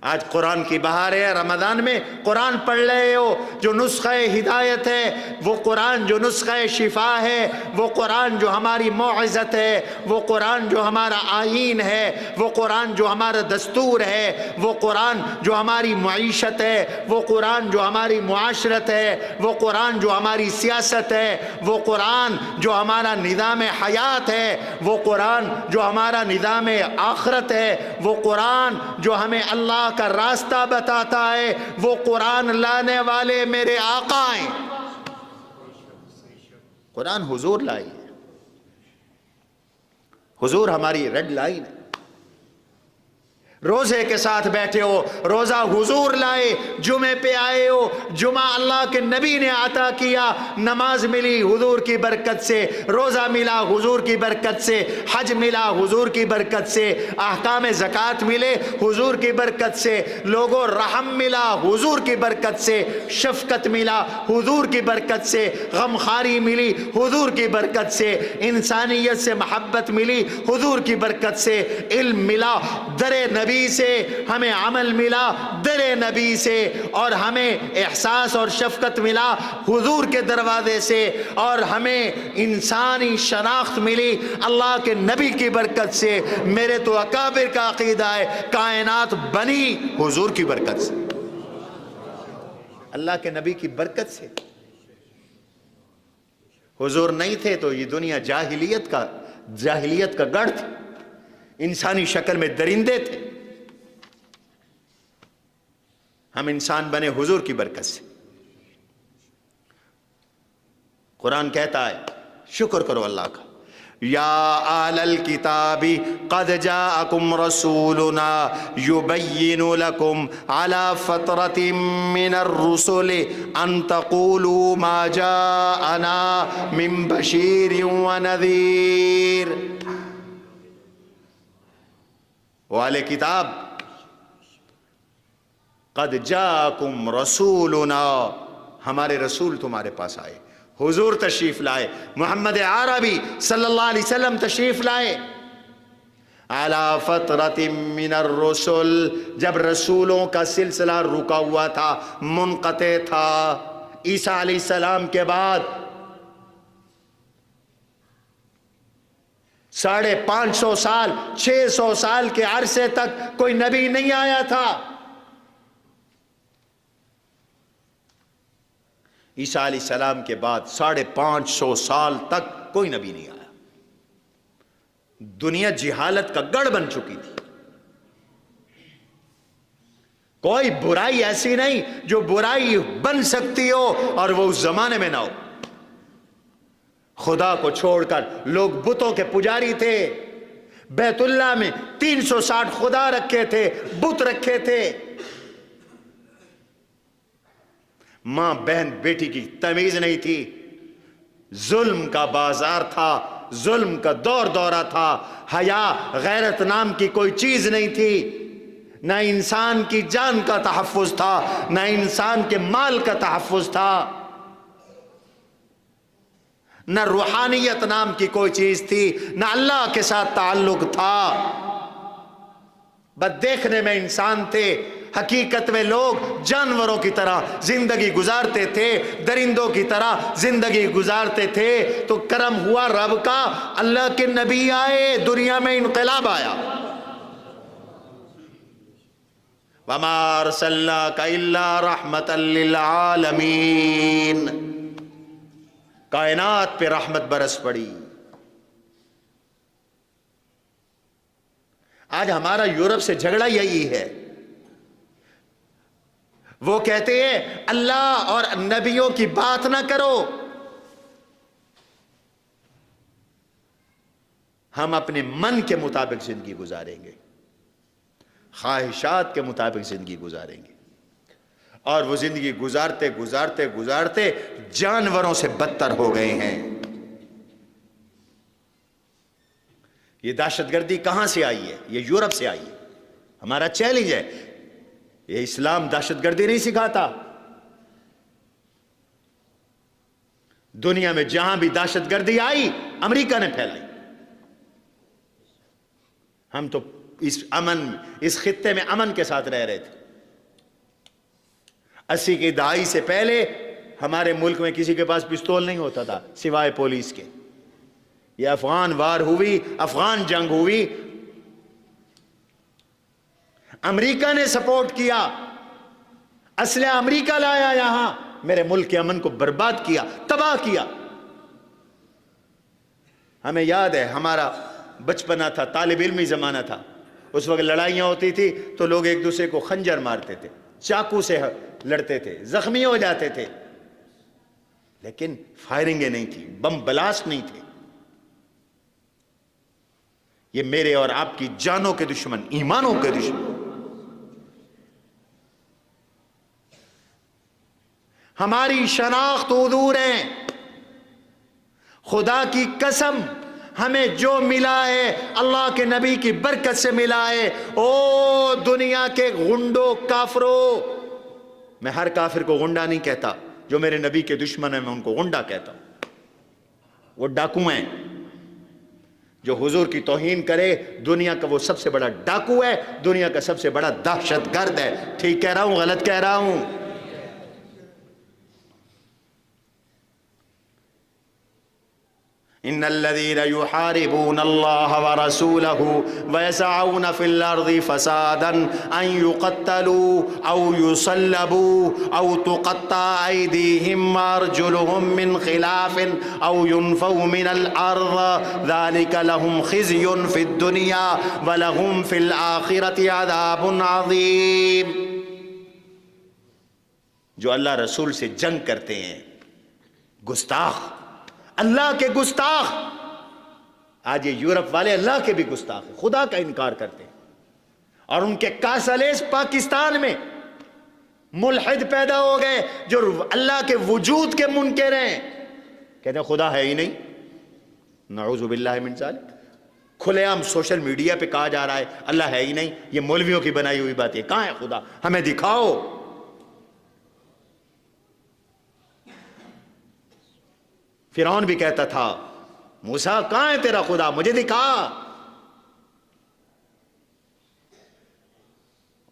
آج قرآن کی بہار ہے، رمضان میں قرآن پڑھ رہے ہو، جو نسخہ ہدایت ہے وہ قرآن، جو نسخہ شفا ہے وہ قرآن، جو ہماری موعظت ہے وہ قرآن، جو ہمارا آئین ہے وہ قرآن، جو ہمارا دستور ہے وہ قرآن، جو ہماری معیشت ہے وہ قرآن، جو ہماری معاشرت ہے وہ قرآن، جو ہماری سیاست ہے وہ قرآن، جو ہمارا نظام حیات ہے وہ قرآن، جو ہمارا نظام آخرت ہے وہ قرآن، جو ہمیں اللہ کا راستہ بتاتا ہے وہ قرآن لانے والے میرے آقا ہیں۔ قرآن حضور لائی ہے، حضور ہماری ریڈ لائن ہے۔ روزے کے ساتھ بیٹھے ہو، روزہ حضور لائے، جمعے پہ آئے ہو، جمعہ اللہ کے نبی نے عطا کیا، نماز ملی حضور کی برکت سے، روزہ ملا حضور کی برکت سے، حج ملا حضور کی برکت سے، احکام زکوٰۃ ملے حضور کی برکت سے، لوگوں رحم ملا حضور کی برکت سے، شفقت ملا حضور کی برکت سے، غمخواری ملی حضور کی برکت سے، انسانیت سے محبت ملی حضور کی برکت سے، علم ملا در نبی سے، ہمیں عمل ملا در نبی سے، اور ہمیں احساس اور شفقت ملا حضور کے دروازے سے، اور ہمیں انسانی شناخت ملی اللہ کے نبی کی برکت سے۔ میرے تو اکابر کا عقیدہ ہے کائنات بنی حضور کی برکت سے، اللہ کے نبی کی برکت سے۔ حضور نہیں تھے تو یہ دنیا جاہلیت کا گڑھ تھی، انسانی شکل میں درندے تھے، ہم انسان بنے حضور کی برکت سے۔ قرآن کہتا ہے، شکر کرو اللہ کا، یا اہل الکتاب قد جاءکم رسولنا یبین لکم علی فترۃ من الرسل ان تقولوا ما جاءنا من بشیر ونذیر۔ اہل کتاب، قد جاءکم رسولنا، ہمارے رسول تمہارے پاس آئے، حضور تشریف لائے، محمد عربی صلی اللہ علیہ وسلم تشریف لائے، علی فترۃ من الرسل، جب رسولوں کا سلسلہ رکا ہوا تھا، منقطع تھا، عیسیٰ علیہ السلام کے بعد 550 سال 600 سال کے عرصے تک کوئی نبی نہیں آیا تھا۔ عیسیٰ علیہ السلام کے بعد 550 سال تک کوئی نبی نہیں آیا۔ دنیا جہالت کا گڑھ بن چکی تھی، کوئی برائی ایسی نہیں جو برائی بن سکتی ہو اور وہ اس زمانے میں نہ ہو۔ خدا کو چھوڑ کر لوگ بتوں کے پجاری تھے، بیت اللہ میں 360 خدا رکھے تھے، بت رکھے تھے، ماں بہن بیٹی کی تمیز نہیں تھی، ظلم کا بازار تھا، ظلم کا دورہ تھا، حیا غیرت نام کی کوئی چیز نہیں تھی، نہ انسان کی جان کا تحفظ تھا، نہ انسان کے مال کا تحفظ تھا، نہ روحانیت نام کی کوئی چیز تھی، نہ اللہ کے ساتھ تعلق تھا، بس دیکھنے میں انسان تھے، حقیقت میں لوگ جانوروں کی طرح زندگی گزارتے تھے، درندوں کی طرح زندگی گزارتے تھے۔ تو کرم ہوا رب کا، اللہ کے نبی آئے، دنیا میں انقلاب آیا۔ وَمَا أَرْسَلْنَاكَ إِلَّا رَحْمَةً لِّلْعَالَمِينَ، کائنات پہ رحمت برس پڑی۔ آج ہمارا یورپ سے جھگڑا یہی ہے، وہ کہتے ہیں اللہ اور نبیوں کی بات نہ کرو، ہم اپنے من کے مطابق زندگی گزاریں گے، خواہشات کے مطابق زندگی گزاریں گے، اور وہ زندگی گزارتے گزارتے گزارتے جانوروں سے بدتر ہو گئے ہیں۔ یہ دہشت گردی کہاں سے آئی ہے؟ یہ یورپ سے آئی ہے۔ ہمارا چیلنج ہے، یہ اسلام دہشت گردی نہیں سکھاتا، دنیا میں جہاں بھی دہشت گردی آئی امریکہ نے پھیلائی، ہم تو اس خطے میں امن کے ساتھ رہ رہے تھے۔ 80 کی دہائی سے پہلے ہمارے ملک میں کسی کے پاس پستول نہیں ہوتا تھا سوائے پولیس کے۔ یہ افغان وار ہوئی، افغان جنگ ہوئی، امریکہ نے سپورٹ کیا، اسلحہ امریکہ لایا، یہاں میرے ملک کے امن کو برباد کیا، تباہ کیا۔ ہمیں یاد ہے ہمارا بچپنا تھا، طالب علمی زمانہ تھا، اس وقت لڑائیاں ہوتی تھی تو لوگ ایک دوسرے کو خنجر مارتے تھے، چاقو سے لڑتے تھے، زخمی ہو جاتے تھے، لیکن فائرنگیں نہیں تھی، بم بلاسٹ نہیں تھے۔ یہ میرے اور آپ کی جانوں کے دشمن، ایمانوں کے دشمن، ہماری شناخت حضور ہیں۔ خدا کی قسم ہمیں جو ملا ہے اللہ کے نبی کی برکت سے ملا ہے۔ او دنیا کے غنڈوں، کافروں، میں ہر کافر کو غنڈا نہیں کہتا، جو میرے نبی کے دشمن ہیں میں ان کو غنڈا کہتا ہوں۔ وہ ڈاکو ہیں، جو حضور کی توہین کرے دنیا کا وہ سب سے بڑا ڈاکو ہے، دنیا کا سب سے بڑا دہشت گرد ہے۔ ٹھیک کہہ رہا ہوں، غلط کہہ رہا ہوں؟ ان الذين يحاربون الله ورسوله ويسعون في الارض فسادا ان يقتلوا او يصلبوا او تقطع ايديهم وارجلهم من خلاف او ينفوا من الارض ذلك لهم خزي في الدنيا ولهم في الاخره عذاب عظيم۔ جو اللہ رسول سے جنگ کرتے ہیں، گستاخ، اللہ کے گستاخ۔ آج یہ یورپ والے اللہ کے بھی گستاخ ہیں، خدا کا انکار کرتے ہیں، اور ان کے کاسلیس پاکستان میں ملحد پیدا ہو گئے جو اللہ کے وجود کے منکر ہیں، کہتے ہیں خدا ہے ہی نہیں، نعوذ باللہ من ذالک۔ کھلے عام سوشل میڈیا پہ کہا جا رہا ہے اللہ ہے ہی نہیں، یہ مولویوں کی بنائی ہوئی بات ہے۔ کہاں ہے خدا؟ ہمیں دکھاؤ۔ فرعون بھی کہتا تھا موسیٰ کہاں ہے تیرا خدا، مجھے دکھا،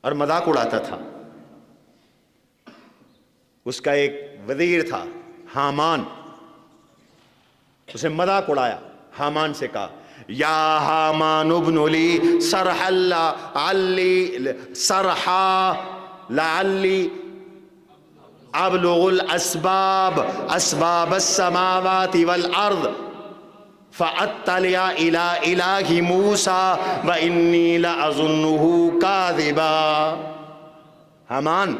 اور مذاق اڑاتا تھا۔ اس کا ایک وزیر تھا حامان، اسے مذاق اڑایا، حامان سے کہا یا حامان ابن لی صرحا لعلی ابلغ الاسباب اسباب السماوات والارض فاطلع الى الہ موسیٰ وانی لاظنہ کاذبا۔ حامان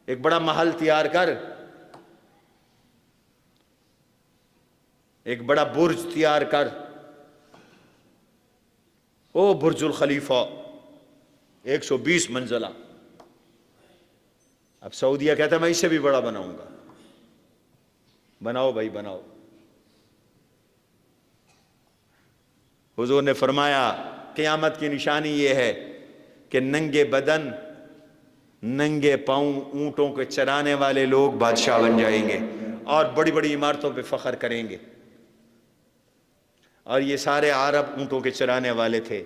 ایک بڑا محل تیار کر، ایک بڑا برج تیار کر، او برج الخلیفہ 120 منزلہ۔ اب سعودیہ کہتا ہے میں اس سے بھی بڑا بناؤں گا۔ بناؤ بھائی بناؤ۔ حضور نے فرمایا قیامت کی نشانی یہ ہے کہ ننگے بدن، ننگے پاؤں اونٹوں کے چرانے والے لوگ بادشاہ بن جائیں گے اور بڑی بڑی عمارتوں پہ فخر کریں گے۔ اور یہ سارے عرب اونٹوں کے چرانے والے تھے،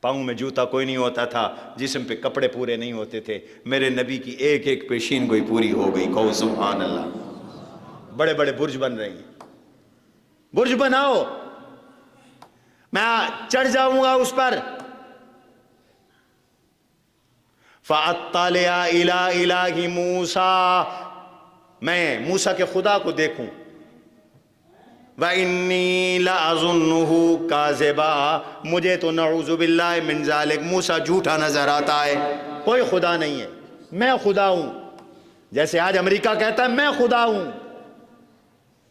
پاؤں میں جوتا کوئی نہیں ہوتا تھا، جسم پہ کپڑے پورے نہیں ہوتے تھے۔ میرے نبی کی ایک ایک پیشین گوئی پوری ہو گئی، کہو سبحان اللہ۔ بڑے بڑے برج بن رہے ہیں، برج بناؤ، میں چڑھ جاؤں گا اس پر۔ فَأَطَّلِعَ إِلَىٰ إِلَٰهِ مُوسَىٰ، میں موسیٰ کے خدا کو دیکھوں۔ وَإِنِّي لَأَظُنُّهُ كَاذِبًا، مجھے تو نعوذ باللہ من ذالک موسیٰ جھوٹا نظر آتا ہے، کوئی خدا نہیں ہے، میں خدا ہوں۔ جیسے آج امریکہ کہتا ہے میں خدا ہوں،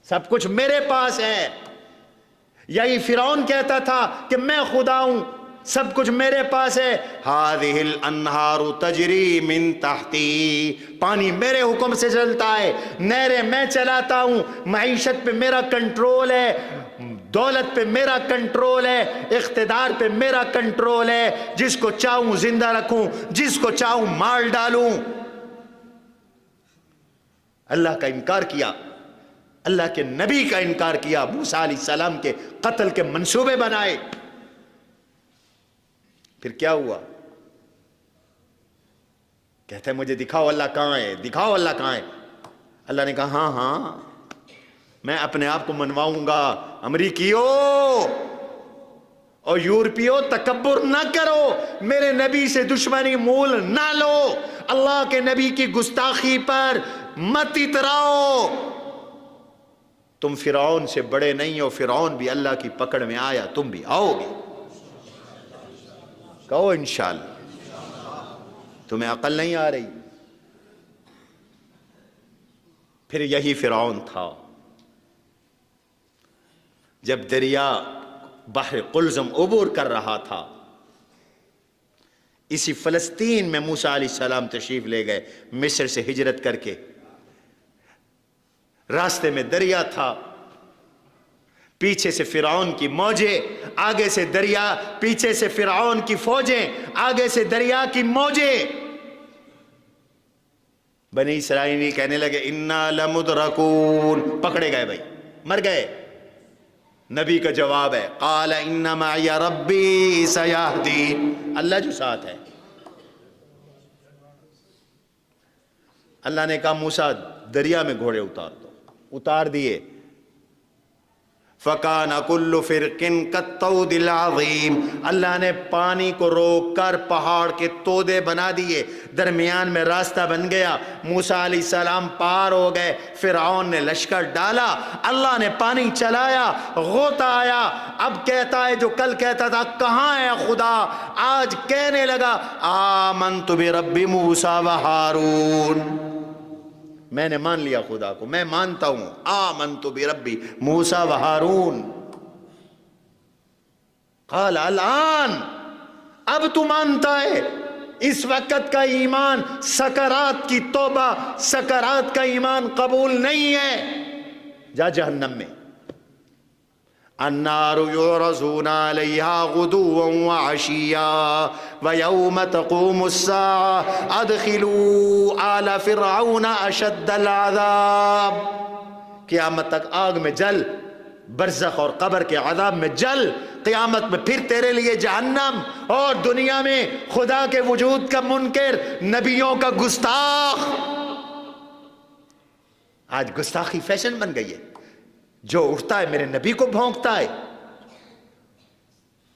سب کچھ میرے پاس ہے۔ یہی فرعون کہتا تھا کہ میں خدا ہوں، سب کچھ میرے پاس ہے۔ هَذِهِ الْأَنْهَارُ تَجْرِي مِن تَحْتِي، پانی میرے حکم سے چلتا ہے، نہریں میں چلاتا ہوں، معیشت پہ میرا کنٹرول ہے، دولت پہ میرا کنٹرول ہے، اقتدار پہ میرا کنٹرول ہے، جس کو چاہوں زندہ رکھوں، جس کو چاہوں مار ڈالوں۔ اللہ کا انکار کیا، اللہ کے نبی کا انکار کیا، موسیٰ علیہ السلام کے قتل کے منصوبے بنائے۔ پھر کیا ہوا؟ کہتا ہے مجھے دکھاؤ اللہ کہاں ہے، دکھاؤ اللہ کہاں ہے۔ اللہ نے کہا ہاں ہاں میں اپنے آپ کو منواؤں گا، امریکیوں اور یورپیوں تکبر نہ کرو، میرے نبی سے دشمنی مول نہ لو، اللہ کے نبی کی گستاخی پر مت اتراؤ، تم فرعون سے بڑے نہیں ہو، فرعون بھی اللہ کی پکڑ میں آیا، تم بھی آؤ گے، کہو انشاءاللہ۔ تمہیں عقل نہیں آ رہی؟ پھر یہی فرعون تھا جب دریا بحر قلزم عبور کر رہا تھا، اسی فلسطین میں موسیٰ علیہ السلام تشریف لے گئے، مصر سے ہجرت کر کے، راستے میں دریا تھا، پیچھے سے فرعون کی موجیں، آگے سے دریا، پیچھے سے فرعون کی فوجیں، آگے سے دریا کی موجیں۔ بنی اسرائیلی کہنے لگے انا لمدرکون، پکڑے گئے بھائی، مر گئے۔ نبی کا جواب ہے قال ان معی ربی سیہدین، اللہ جو ساتھ ہے۔ اللہ نے کہا موسیٰ دریا میں گھوڑے اتار دو، اتار دیے، فَكَانَ كُلُّ فِرْقٍ كَالطَّوْدِ الْعَظِيمِ، اللہ نے پانی کو روک کر پہاڑ کے تودے بنا دیے، درمیان میں راستہ بن گیا، موسیٰ علیہ السلام پار ہو گئے، فرعون نے لشکر ڈالا، اللہ نے پانی چلایا، غوطہ آیا، اب کہتا ہے جو کل کہتا تھا کہاں ہے خدا، آج کہنے لگا آمنت برب موسیٰ و ہارون، میں نے مان لیا خدا کو، میں مانتا ہوں، آمنت بربی موسیٰ و ہارون۔ قال الان، اب تو مانتا ہے، اس وقت کا ایمان سکرات کی توبہ، سکرات کا ایمان قبول نہیں ہے، جا جہنم میں۔ النار يعرضون عليها غدوا وعشيا ويوم تقوم الساعة ادخلوا آل فرعون اشد العذاب، قیامت تک آگ میں جل، برزخ اور قبر کے عذاب میں جل، قیامت میں پھر تیرے لیے جہنم، اور دنیا میں خدا کے وجود کا منکر، نبیوں کا گستاخ۔ آج گستاخی فیشن بن گئی ہے، جو اٹھتا ہے میرے نبی کو بھونکتا ہے،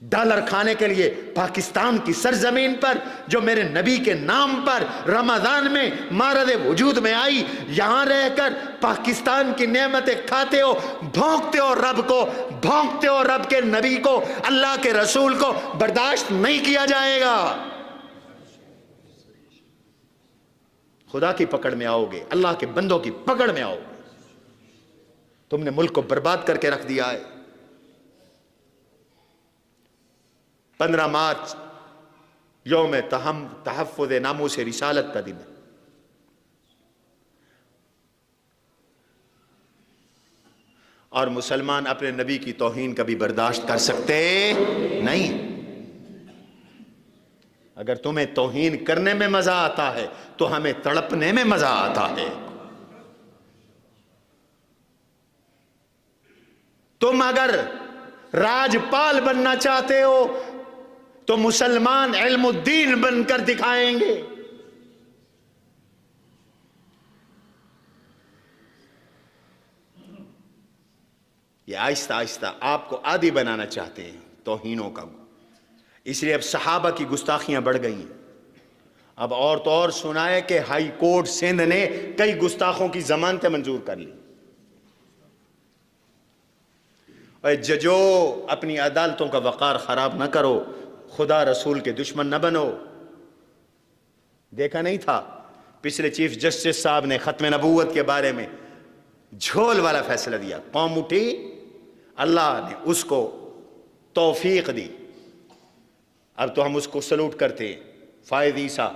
ڈالر کھانے کے لیے پاکستان کی سرزمین پر جو میرے نبی کے نام پر رمضان میں مارد وجود میں آئی، یہاں رہ کر پاکستان کی نعمتیں کھاتے ہو، بھونکتے ہو رب کو، بھونکتے ہو رب کے نبی کو، اللہ کے رسول کو، برداشت نہیں کیا جائے گا۔ خدا کی پکڑ میں آؤ گے، اللہ کے بندوں کی پکڑ میں آؤ گے۔ تم نے ملک کو برباد کر کے رکھ دیا ہے۔ 15 مارچ یوم تحفظ ناموس رسالت کا دن ہے، اور مسلمان اپنے نبی کی توہین کبھی برداشت کر سکتے نہیں۔ اگر تمہیں توہین کرنے میں مزہ آتا ہے تو ہمیں تڑپنے میں مزہ آتا ہے۔ تم اگر راجپال بننا چاہتے ہو تو مسلمان علم الدین بن کر دکھائیں گے۔ یہ آہستہ آہستہ آپ کو عادی بنانا چاہتے ہیں توہینوں کا، اس لیے اب صحابہ کی گستاخیاں بڑھ گئی ہیں۔ اب اور تو اور سنائے کہ ہائی کورٹ سندھ نے کئی گستاخوں کی ضمانتیں منظور کر لی۔ اے ججو، اپنی عدالتوں کا وقار خراب نہ کرو، خدا رسول کے دشمن نہ بنو۔ دیکھا نہیں تھا پچھلے چیف جسٹس صاحب نے ختم نبوت کے بارے میں جھول والا فیصلہ دیا، قوم اٹھی، اللہ نے اس کو توفیق دی، اب تو ہم اس کو سلوٹ کرتے ہیں۔ فائد عیسیٰ،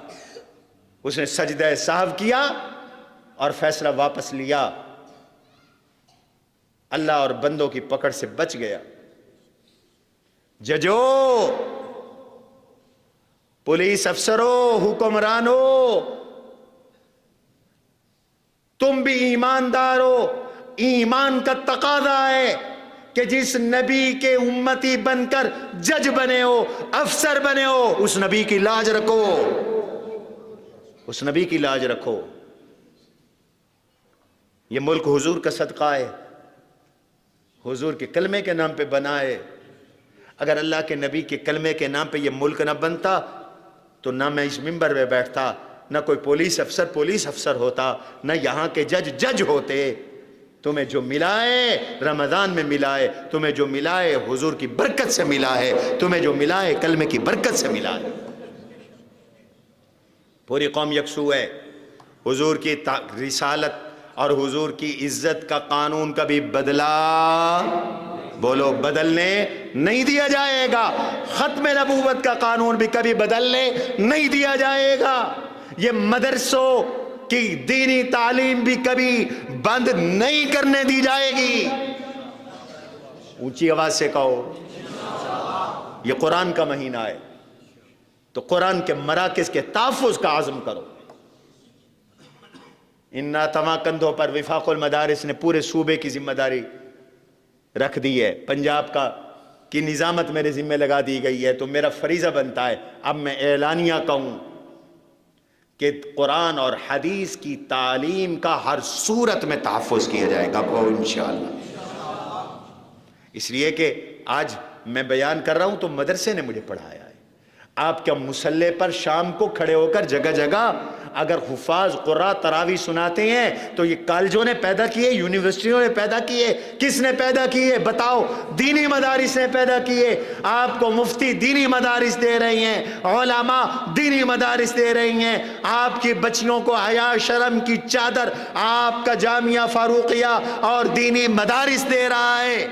اس نے سجدہ صاحب کیا اور فیصلہ واپس لیا، اللہ اور بندوں کی پکڑ سے بچ گیا۔ ججو، پولیس افسروں، حکمرانوں، تم بھی ایماندار ہو، ایمان کا تقاضا ہے کہ جس نبی کے امتی بن کر جج بنے ہو، افسر بنے ہو، اس نبی کی لاج رکھو، اس نبی کی لاج رکھو۔ یہ ملک حضور کا صدقہ ہے، حضور کے کلمے کے نام پہ بنا ہے۔ اگر اللہ کے نبی کے کلمے کے نام پہ یہ ملک نہ بنتا تو نہ میں اس منبر میں بیٹھتا، نہ کوئی پولیس افسر ہوتا، نہ یہاں کے جج ہوتے۔ تمہیں جو ملا ہے رمضان میں ملا ہے، تمہیں جو ملا ہے حضور کی برکت سے ملا ہے، تمہیں جو ملا ہے کلمے کی برکت سے ملا ہے۔ پوری قوم یکسو ہے۔ حضور کی رسالت اور حضور کی عزت کا قانون کبھی بدلا، بولو بدلنے نہیں دیا جائے گا۔ ختم نبوت کا قانون بھی کبھی بدلنے نہیں دیا جائے گا۔ یہ مدرسوں کی دینی تعلیم بھی کبھی بند نہیں کرنے دی جائے گی۔ اونچی آواز سے کہو، یہ قرآن کا مہینہ ہے تو قرآن کے مراکز کے تحفظ کا عزم کرو۔ ان تمام کندھوں پر وفاق المدارس نے پورے صوبے کی ذمہ داری رکھ دی ہے، پنجاب کی نظامت میرے ذمہ لگا دی گئی ہے، تو میرا فریضہ بنتا ہے اب میں اعلانیہ کہوں کہ قرآن اور حدیث کی تعلیم کا ہر صورت میں تحفظ کیا جائے گا انشاءاللہ۔ اس لیے کہ آج میں بیان کر رہا ہوں تو مدرسے نے مجھے پڑھایا ہے۔ آپ کے مصلی پر شام کو کھڑے ہو کر جگہ جگہ اگر حفاظ قراء تراویح سناتے ہیں تو یہ کالجوں نے پیدا کیے، یونیورسٹیوں نے پیدا کیے، کس نے پیدا کیے بتاؤ؟ دینی مدارس نے پیدا کیے۔ آپ کو مفتی دینی مدارس دے رہی ہیں، علماء دینی مدارس دے رہی ہیں، آپ کی بچیوں کو حیا شرم کی چادر آپ کا جامعہ فاروقیہ اور دینی مدارس دے رہا ہے۔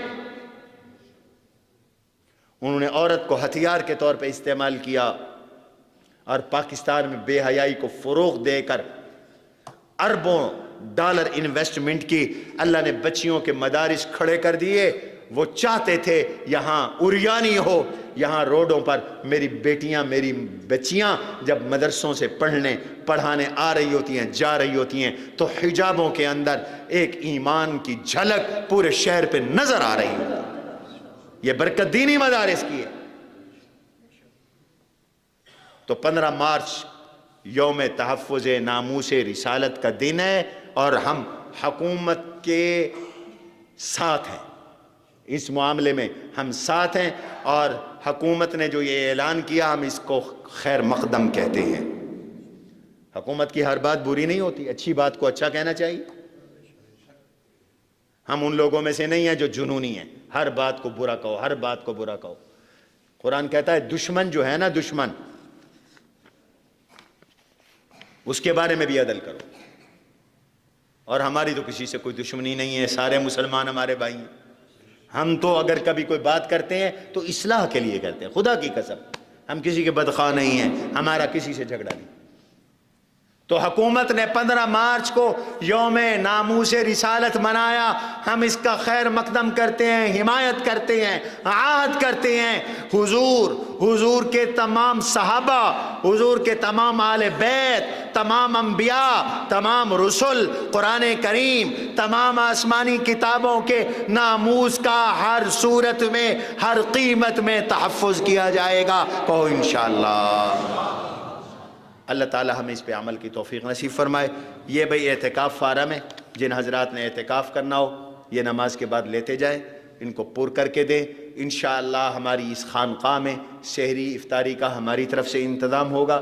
انہوں نے عورت کو ہتھیار کے طور پہ استعمال کیا اور پاکستان میں بے حیائی کو فروغ دے کر اربوں ڈالر انویسٹمنٹ کی اللہ نے بچیوں کے مدارس کھڑے کر دیے۔ وہ چاہتے تھے یہاں اریانی ہو، یہاں روڈوں پر میری بیٹیاں میری بچیاں جب مدرسوں سے پڑھانے آ رہی ہوتی ہیں جا رہی ہوتی ہیں تو حجابوں کے اندر ایک ایمان کی جھلک پورے شہر پہ نظر آ رہی ہے۔ یہ برکت دینی مدارس کی ہے۔ تو 15 مارچ یوم تحفظ ناموس رسالت کا دن ہے اور ہم حکومت کے ساتھ ہیں، اس معاملے میں ہم ساتھ ہیں، اور حکومت نے جو یہ اعلان کیا ہم اس کو خیر مقدم کہتے ہیں۔ حکومت کی ہر بات بری نہیں ہوتی، اچھی بات کو اچھا کہنا چاہیے۔ ہم ان لوگوں میں سے نہیں ہیں جو جنونی ہیں، ہر بات کو برا کہو، ہر بات کو برا کہو۔ قرآن کہتا ہے دشمن جو ہے نا دشمن، اس کے بارے میں بھی عدل کرو۔ اور ہماری تو کسی سے کوئی دشمنی نہیں ہے، سارے مسلمان ہمارے بھائی ہیں۔ ہم تو اگر کبھی کوئی بات کرتے ہیں تو اصلاح کے لیے کرتے ہیں، خدا کی قسم ہم کسی کے بدخواہ نہیں ہیں، ہمارا کسی سے جھگڑا نہیں۔ تو حکومت نے 15 مارچ کو یوم ناموس رسالت منایا، ہم اس کا خیر مقدم کرتے ہیں، حمایت کرتے ہیں، عہد کرتے ہیں۔ حضور کے تمام صحابہ، حضور کے تمام آل بیت، تمام انبیاء، تمام رسل، قرآن کریم، تمام آسمانی کتابوں کے ناموس کا ہر صورت میں ہر قیمت میں تحفظ کیا جائے گا، کہو انشاءاللہ۔ اللہ تعالی ہمیں اس پہ عمل کی توفیق نصیب فرمائے۔ یہ بھئی اعتکاف فارم ہے، جن حضرات نے اعتکاف کرنا ہو یہ نماز کے بعد لیتے جائیں، ان کو پر کر کے دیں۔ انشاءاللہ ہماری اس خانقاہ میں سحری افطاری کا ہماری طرف سے انتظام ہوگا،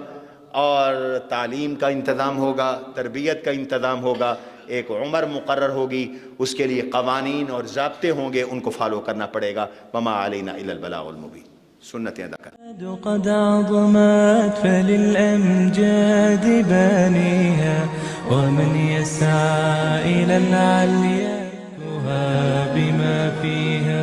اور تعلیم کا انتظام ہوگا، تربیت کا انتظام ہوگا، ایک عمر مقرر ہوگی، اس کے لیے قوانین اور ضابطے ہوں گے، ان کو فالو کرنا پڑے گا۔ وما علینا الا البلاغ المبین۔ سنتیں ادا کر۔ قد عظمت فللأمجاد بانيها ومن يسعى إلى العليا بما فيها